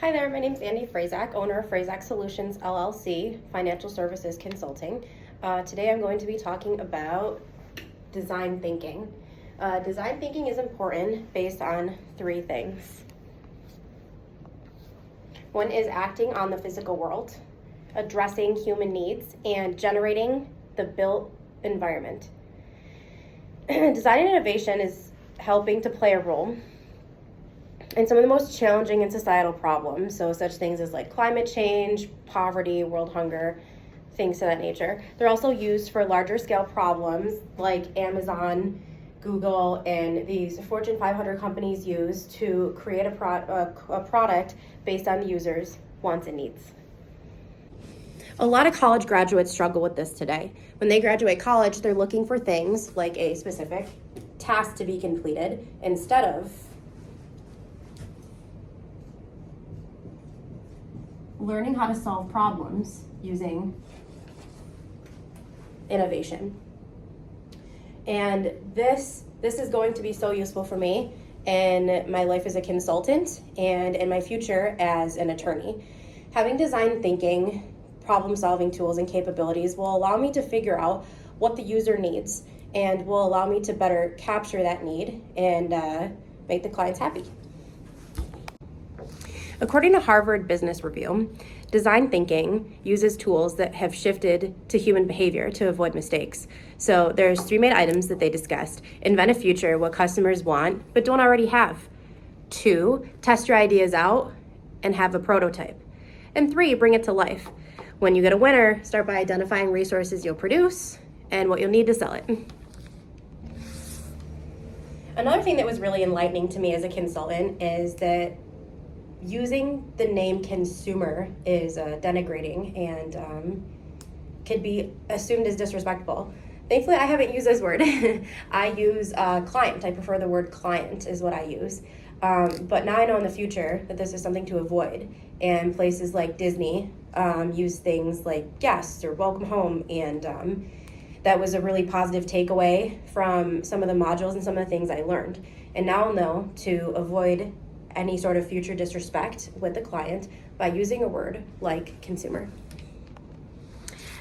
Hi there, my name is Andy Frazak, owner of Frazak Solutions LLC, Financial Services Consulting. Today I'm going to be talking about design thinking. Design thinking is important based on three things. One is acting on the physical world, addressing human needs, and generating the built environment. Design and innovation is helping to play a role in some of the most challenging and societal problems, so such things as like climate change, poverty, world hunger, things to that nature. They're also used for larger scale problems like Amazon, Google, and these Fortune 500 companies use to create a product based on the user's wants and needs. A lot of college graduates struggle with this today. When they graduate college, they're looking for things like a specific task to be completed instead of learning how to solve problems using innovation. And this is going to be so useful for me in my life as a consultant and in my future as an attorney. Having design thinking, problem solving tools and capabilities will allow me to figure out what the user needs and will allow me to better capture that need and make the clients happy. According to Harvard Business Review, design thinking uses tools that have shifted to human behavior to avoid mistakes. So there's three main items that they discussed. Invent a future, what customers want but don't already have. 2, test your ideas out and have a prototype. And 3, bring it to life. When you get a winner, start by identifying resources you'll produce and what you'll need to sell it. Another thing that was really enlightening to me as a consultant is that using the name consumer is denigrating and could be assumed as disrespectful. Thankfully, I haven't used this word. I use client. I prefer the word client is what I use. But now I know in the future that this is something to avoid. And places like Disney use things like guests or welcome home. And that was a really positive takeaway from some of the modules and some of the things I learned. And now I'll know to avoid any sort of future disrespect with the client by using a word like consumer.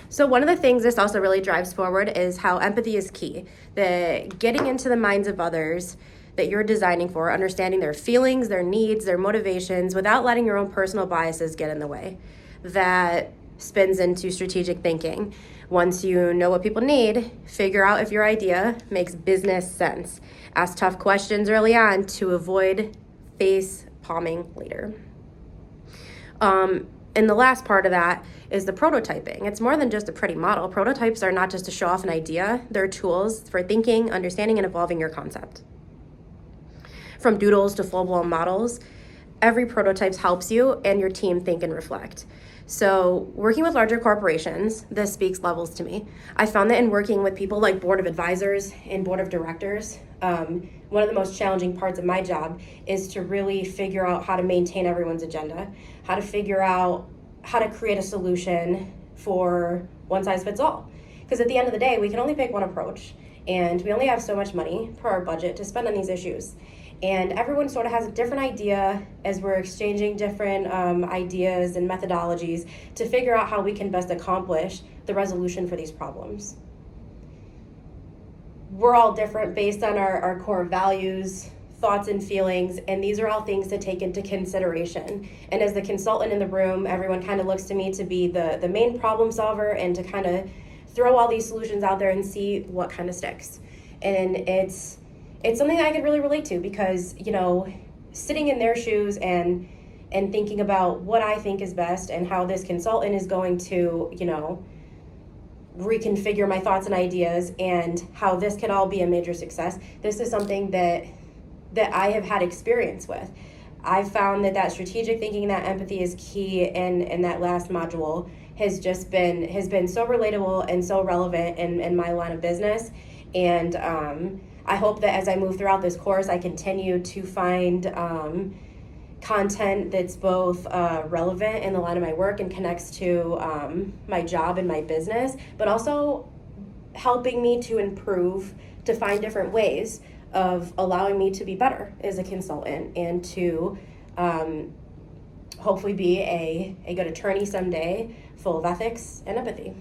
So one of the things this also really drives forward is how empathy is key. That getting into the minds of others that you're designing for, understanding their feelings, their needs, their motivations, without letting your own personal biases get in the way. That spins into strategic thinking. Once you know what people need, figure out if your idea makes business sense. Ask tough questions early on to avoid face palming later. And the last part of that is the prototyping. It's more than just a pretty model. Prototypes are not just to show off an idea. They're tools for thinking, understanding, and evolving your concept. From doodles to full-blown models, every prototype helps you and your team think and reflect. So working with larger corporations, this speaks levels to me. I found that in working with people like board of advisors and board of directors, one of the most challenging parts of my job is to really figure out how to maintain everyone's agenda, how to figure out how to create a solution for one size fits all. Because at the end of the day, we can only pick one approach, and we only have so much money per our budget to spend on these issues. And everyone sort of has a different idea as we're exchanging different ideas and methodologies to figure out how we can best accomplish the resolution for these problems. We're all different based on our core values, thoughts, and feelings, and these are all things to take into consideration. And as the consultant in the room, everyone kind of looks to me to be the main problem solver and to kind of throw all these solutions out there and see what kind of sticks. And it's something that I could really relate to because, sitting in their shoes and thinking about what I think is best and how this consultant is going to, reconfigure my thoughts and ideas and how this could all be a major success. This is something that I have had experience with. I've found that strategic thinking and that empathy is key, and that last module has been so relatable and so relevant in my line of business. And I hope that as I move throughout this course, I continue to find content that's both relevant in the line of my work and connects to my job and my business, but also helping me to improve, to find different ways of allowing me to be better as a consultant and to hopefully be a good attorney someday, full of ethics and empathy.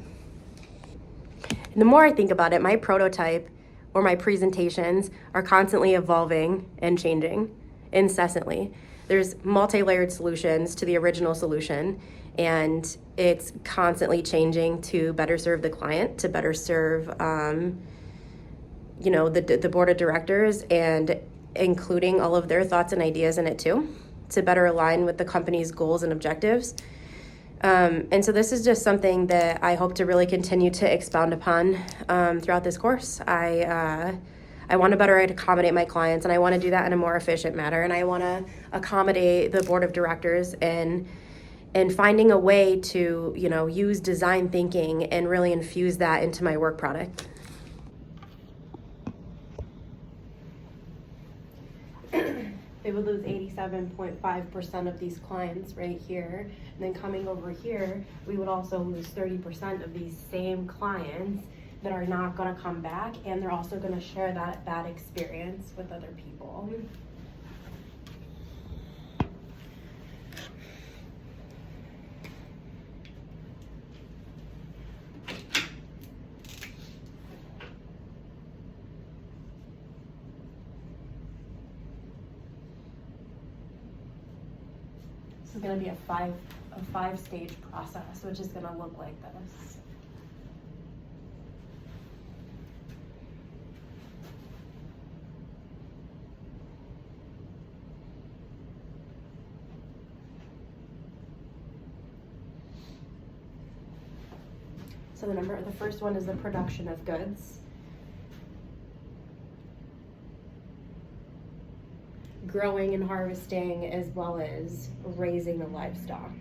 And the more I think about it, my prototype or my presentations are constantly evolving and changing incessantly. There's multi-layered solutions to the original solution, and it's constantly changing to better serve the client, to better serve the board of directors, and including all of their thoughts and ideas in it too, to better align with the company's goals and objectives. And so this is just something that I hope to really continue to expound upon throughout this course. I want to better accommodate my clients, and I want to do that in a more efficient manner, and I want to accommodate the board of directors and finding a way to, use design thinking and really infuse that into my work product. They would lose 87.5% of these clients right here. And then coming over here, we would also lose 30% of these same clients that are not going to come back, and they're also going to share that bad experience with other people. This is going to be a five-stage process, which is going to look like this. So the first one is the production of goods. Growing and harvesting, as well as raising the livestock.